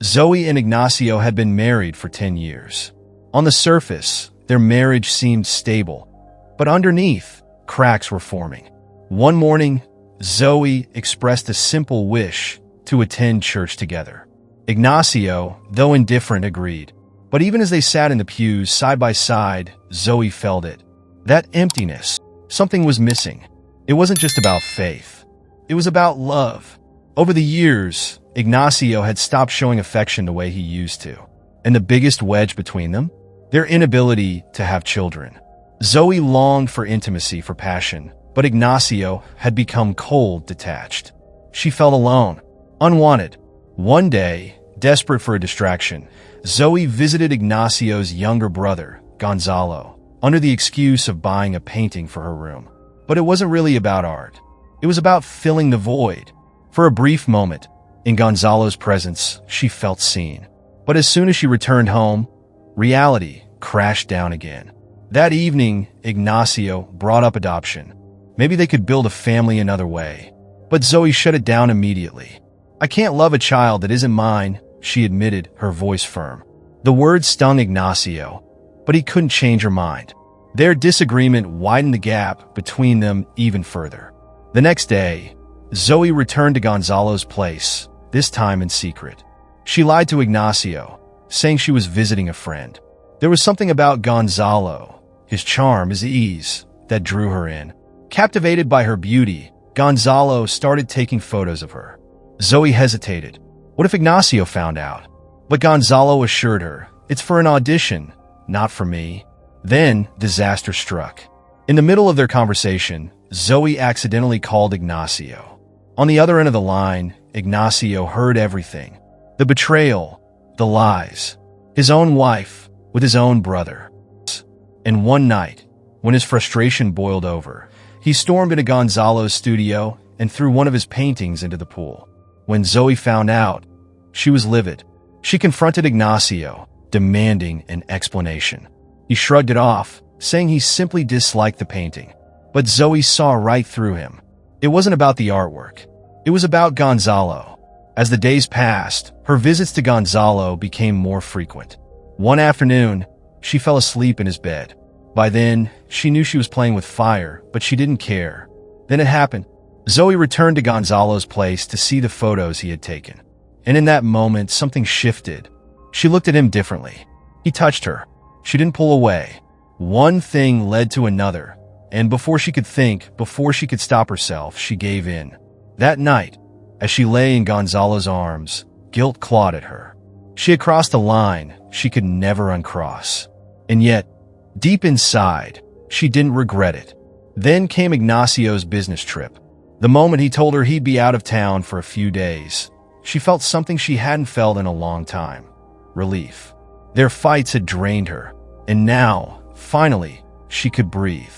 Zoe and Ignacio had been married for 10 years. On the surface, their marriage seemed stable, but underneath, cracks were forming. One morning, Zoe expressed a simple wish to attend church together. Ignacio, though indifferent, agreed. But even as they sat in the pews side by side, Zoe felt it. That emptiness. Something was missing. It wasn't just about faith. It was about love. Over the years, Ignacio had stopped showing affection the way he used to. And the biggest wedge between them? Their inability to have children. Zoe longed for intimacy, for passion, but Ignacio had become cold, detached. She felt alone, unwanted. One day, desperate for a distraction, Zoe visited Ignacio's younger brother, Gonzalo, under the excuse of buying a painting for her room. But it wasn't really about art. It was about filling the void. For a brief moment, in Gonzalo's presence, she felt seen. But as soon as she returned home, reality crashed down again. That evening, Ignacio brought up adoption. Maybe they could build a family another way. But Zoe shut it down immediately. "I can't love a child that isn't mine," she admitted, her voice firm. The words stung Ignacio, but he couldn't change her mind. Their disagreement widened the gap between them even further. The next day, Zoe returned to Gonzalo's place, this time in secret. She lied to Ignacio, saying she was visiting a friend. There was something about Gonzalo, his charm, his ease, that drew her in. Captivated by her beauty, Gonzalo started taking photos of her. Zoe hesitated. What if Ignacio found out? But Gonzalo assured her, "It's for an audition, not for me." Then, disaster struck. In the middle of their conversation, Zoe accidentally called Ignacio. On the other end of the line, Ignacio heard everything. The betrayal, the lies, his own wife with his own brother. And one night, when his frustration boiled over, he stormed into Gonzalo's studio and threw one of his paintings into the pool. When Zoe found out, she was livid. She confronted Ignacio, demanding an explanation. He shrugged it off, saying he simply disliked the painting. But Zoe saw right through him. It wasn't about the artwork. It was about Gonzalo. As the days passed, her visits to Gonzalo became more frequent. One afternoon, she fell asleep in his bed. By then, she knew she was playing with fire, but she didn't care. Then it happened. Zoe returned to Gonzalo's place to see the photos he had taken. And in that moment, something shifted. She looked at him differently. He touched her. She didn't pull away. One thing led to another, and before she could think, before she could stop herself, she gave in. That night, as she lay in Gonzalo's arms, guilt clawed at her. She had crossed a line she could never uncross. And yet, deep inside, she didn't regret it. Then came Ignacio's business trip. The moment he told her he'd be out of town for a few days, she felt something she hadn't felt in a long time. Relief. Their fights had drained her, and now, finally, she could breathe.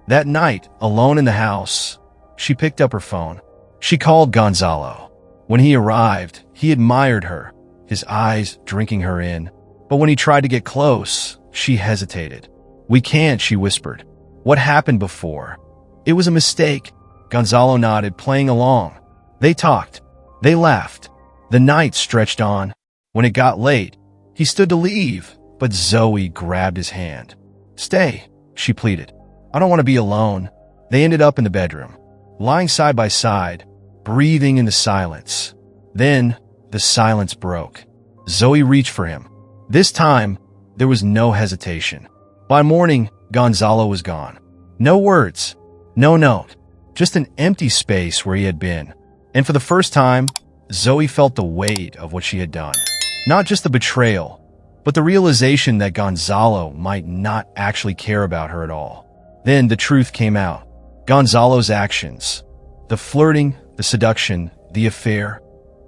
That night, alone in the house, she picked up her phone. She called Gonzalo. When he arrived, he admired her, his eyes drinking her in. But when he tried to get close, she hesitated. "We can't," she whispered. "What happened before?" "It was a mistake." Gonzalo nodded, playing along. They talked. They laughed. The night stretched on. When it got late, he stood to leave, but Zoe grabbed his hand. "Stay," she pleaded. "I don't want to be alone." They ended up in the bedroom, lying side by side, breathing in the silence. Then, the silence broke. Zoe reached for him. This time, there was no hesitation. By morning, Gonzalo was gone. No words, no note, just an empty space where he had been. And for the first time, Zoe felt the weight of what she had done. Not just the betrayal, but the realization that Gonzalo might not actually care about her at all. Then the truth came out. Gonzalo's actions, the flirting, the seduction, the affair,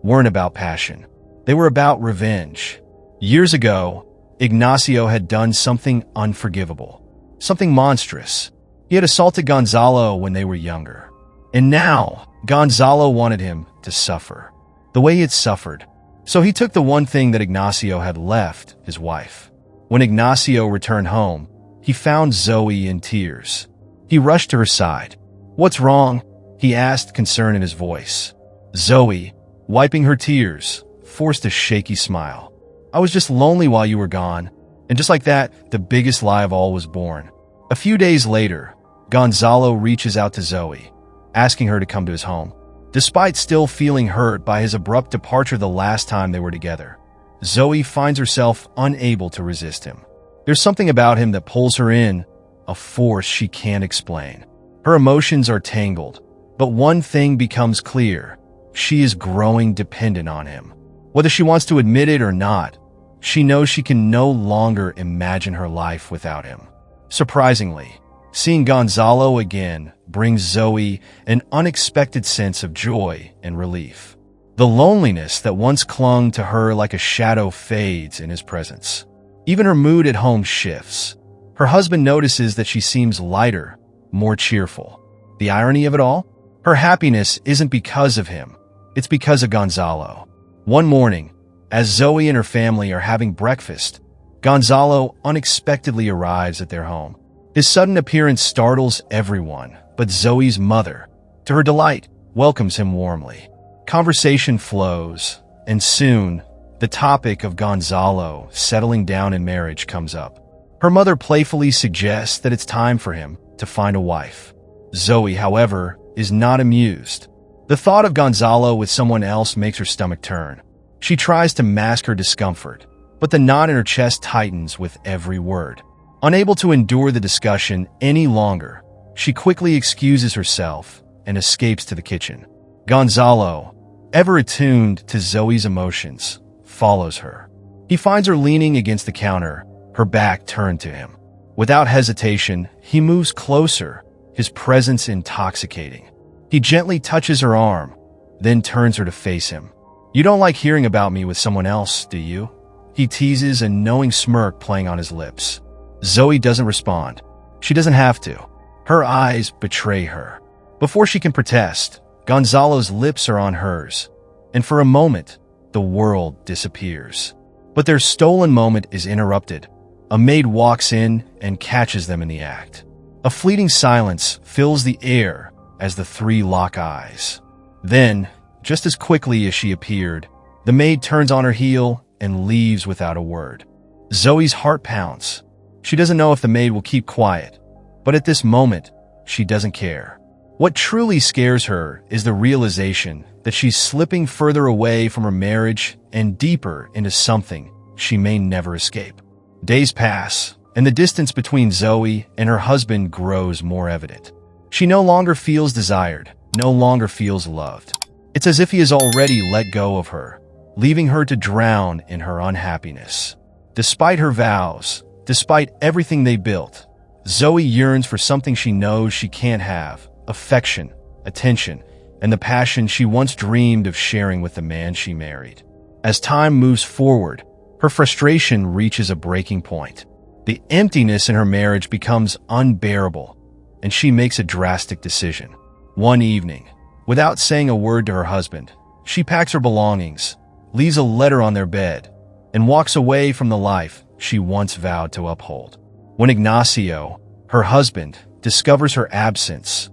weren't about passion. They were about revenge. Years ago, Ignacio had done something unforgivable, something monstrous. He had assaulted Gonzalo when they were younger. And now, Gonzalo wanted him to suffer, the way he had suffered. So he took the one thing that Ignacio had left, his wife. When Ignacio returned home, he found Zoe in tears. He rushed to her side. "What's wrong?" he asked, concern in his voice. Zoe, wiping her tears, forced a shaky smile. "I was just lonely while you were gone." And just like that, the biggest lie of all was born. A few days later, Gonzalo reaches out to Zoe, asking her to come to his home. Despite still feeling hurt by his abrupt departure the last time they were together, Zoe finds herself unable to resist him. There's something about him that pulls her in, a force she can't explain. Her emotions are tangled, but one thing becomes clear: she is growing dependent on him. Whether she wants to admit it or not, she knows she can no longer imagine her life without him. Surprisingly, seeing Gonzalo again brings Zoe an unexpected sense of joy and relief. The loneliness that once clung to her like a shadow fades in his presence. Even her mood at home shifts. Her husband notices that she seems lighter, more cheerful. The irony of it all? Her happiness isn't because of him. It's because of Gonzalo. One morning, as Zoe and her family are having breakfast, Gonzalo unexpectedly arrives at their home. His sudden appearance startles everyone, but Zoe's mother, to her delight, welcomes him warmly. Conversation flows, and soon, the topic of Gonzalo settling down in marriage comes up. Her mother playfully suggests that it's time for him to find a wife. Zoe, however, is not amused. The thought of Gonzalo with someone else makes her stomach turn. She tries to mask her discomfort, but the knot in her chest tightens with every word. Unable to endure the discussion any longer, she quickly excuses herself and escapes to the kitchen. Gonzalo, ever attuned to Zoe's emotions, follows her. He finds her leaning against the counter, her back turned to him. Without hesitation, he moves closer, his presence intoxicating. He gently touches her arm, then turns her to face him. "You don't like hearing about me with someone else, do you?" He teases, a knowing smirk playing on his lips. Zoe doesn't respond. She doesn't have to. Her eyes betray her. Before she can protest, Gonzalo's lips are on hers, and for a moment, the world disappears. But their stolen moment is interrupted. A maid walks in and catches them in the act. A fleeting silence fills the air as the three lock eyes. Then, just as quickly as she appeared, the maid turns on her heel and leaves without a word. Zoe's heart pounds. She doesn't know if the maid will keep quiet, but at this moment, she doesn't care. What truly scares her is the realization that she's slipping further away from her marriage and deeper into something she may never escape. Days pass, and the distance between Zoe and her husband grows more evident. She no longer feels desired, no longer feels loved. It's as if he has already let go of her, leaving her to drown in her unhappiness. Despite her vows, despite everything they built, Zoe yearns for something she knows she can't have: affection, attention, and the passion she once dreamed of sharing with the man she married. As time moves forward, her frustration reaches a breaking point. The emptiness in her marriage becomes unbearable, and she makes a drastic decision. One evening, without saying a word to her husband, she packs her belongings, leaves a letter on their bed, and walks away from the life she once vowed to uphold. When Ignacio, her husband, discovers her absence,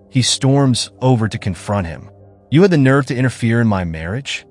he storms over to confront him. "You had the nerve to interfere in my marriage?"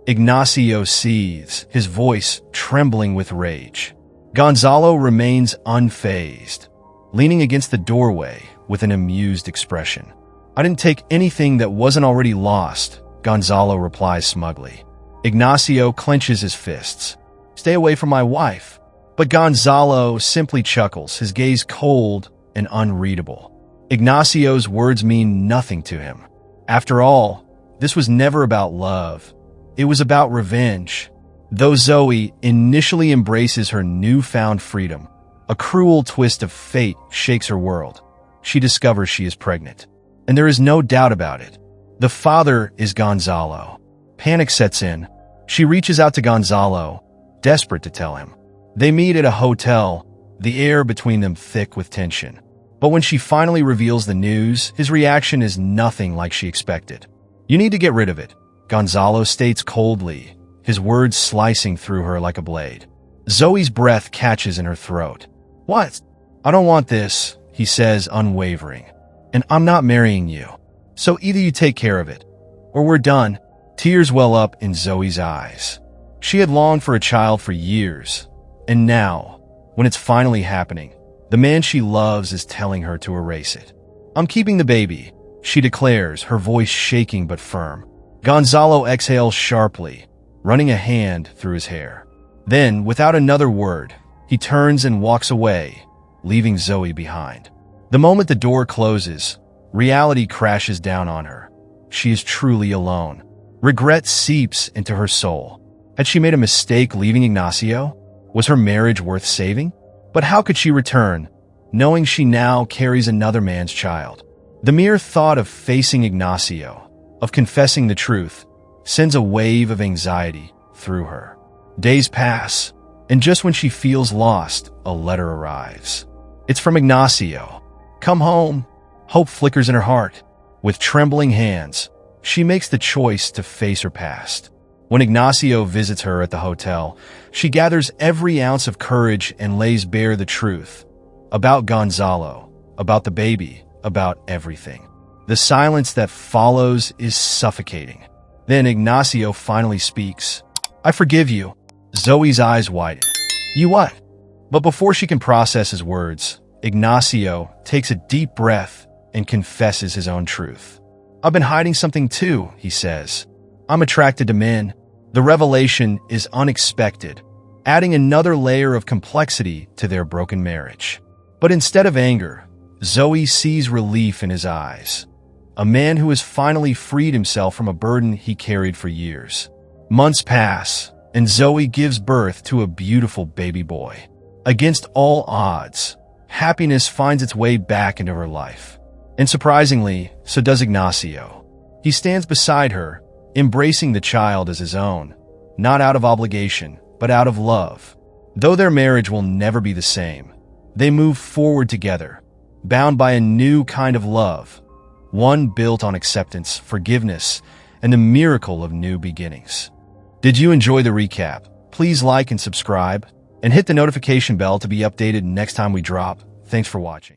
Ignacio seethes, his voice trembling with rage. Gonzalo remains unfazed, leaning against the doorway with an amused expression. "I didn't take anything that wasn't already lost," Gonzalo replies smugly. Ignacio clenches his fists. "Stay away from my wife." But Gonzalo simply chuckles, his gaze cold and unreadable. Ignacio's words mean nothing to him. After all, this was never about love. It was about revenge. Though Zoe initially embraces her newfound freedom, a cruel twist of fate shakes her world. She discovers she is pregnant. And there is no doubt about it. The father is Gonzalo. Panic sets in. She reaches out to Gonzalo, desperate to tell him. They meet at a hotel, the air between them thick with tension. But when she finally reveals the news, his reaction is nothing like she expected. "You need to get rid of it," Gonzalo states coldly, his words slicing through her like a blade. Zoe's breath catches in her throat. "What?" "I don't want this," he says, unwavering. "And I'm not marrying you. So either you take care of it, or we're done." Tears well up in Zoe's eyes. She had longed for a child for years, and now, when it's finally happening, the man she loves is telling her to erase it. "I'm keeping the baby," she declares, her voice shaking but firm. Gonzalo exhales sharply, running a hand through his hair. Then, without another word, he turns and walks away, leaving Zoe behind. The moment the door closes, reality crashes down on her. She is truly alone. Regret seeps into her soul. Had she made a mistake leaving Ignacio? Was her marriage worth saving? But how could she return, knowing she now carries another man's child? The mere thought of facing Ignacio, of confessing the truth, sends a wave of anxiety through her. Days pass, and just when she feels lost, a letter arrives. It's from Ignacio. "Come home." Hope flickers in her heart. With trembling hands, she makes the choice to face her past. When Ignacio visits her at the hotel, she gathers every ounce of courage and lays bare the truth. About Gonzalo, about the baby, about everything. The silence that follows is suffocating. Then Ignacio finally speaks. "I forgive you." Zoe's eyes widen. "You what?" But before she can process his words, Ignacio takes a deep breath and confesses his own truth. "I've been hiding something too," he says. "I'm attracted to men." The revelation is unexpected, adding another layer of complexity to their broken marriage. But instead of anger, Zoe sees relief in his eyes. A man who has finally freed himself from a burden he carried for years. Months pass, and Zoe gives birth to a beautiful baby boy. Against all odds, happiness finds its way back into her life. And surprisingly, so does Ignacio. He stands beside her, embracing the child as his own, not out of obligation, but out of love. Though their marriage will never be the same, they move forward together, bound by a new kind of love, one built on acceptance, forgiveness, and the miracle of new beginnings. Did you enjoy the recap? Please like and subscribe, and hit the notification bell to be updated next time we drop. Thanks for watching.